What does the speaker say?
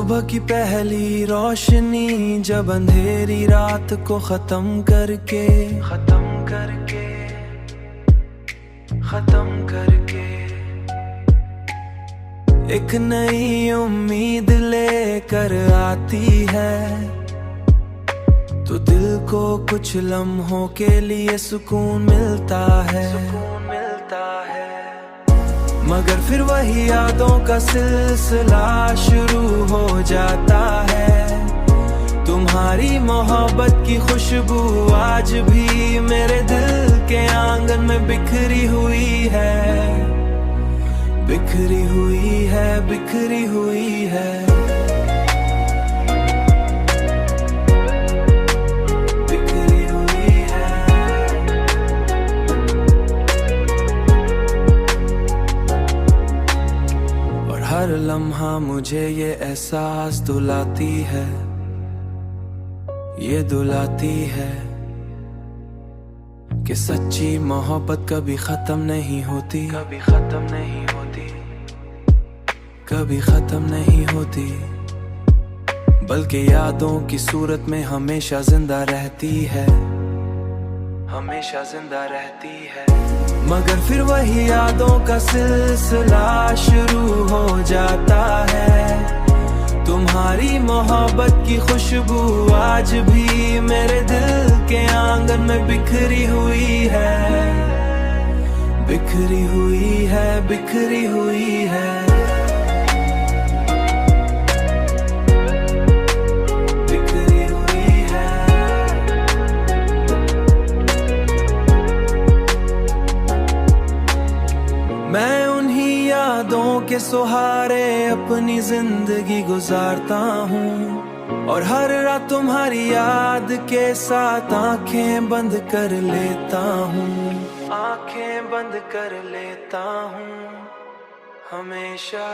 सुबह की पहली रोशनी जब अंधेरी रात को खत्म करके एक नई उम्मीद लेकर आती है, तो दिल को कुछ लम्हों के लिए सुकून मिलता है। मगर फिर वही यादों का सिलसिला शुरू हो जाता है। तुम्हारी मोहब्बत की खुशबू आज भी मेरे दिल के आंगन में बिखरी हुई है, बिखरी हुई है, बिखरी हुई है। हर लम्हा मुझे ये एहसास दिलाती है, ये दिलाती है कि सच्ची मोहब्बत कभी खत्म नहीं होती, कभी खत्म नहीं होती, कभी खत्म नहीं होती, बल्कि यादों की सूरत में हमेशा जिंदा रहती है, हमेशा जिंदा रहती है। मगर फिर वही यादों का सिलसिला शुरू हो जाता है। तुम्हारी मोहब्बत की खुशबू आज भी मेरे दिल के आंगन में बिखरी हुई है, बिखरी हुई है, बिखरी हुई है। मैं उन्हीं यादों के सहारे अपनी जिंदगी गुजारता हूँ, और हर रात तुम्हारी याद के साथ आंखें बंद कर लेता हूँ, आंखें बंद कर लेता हूँ हमेशा।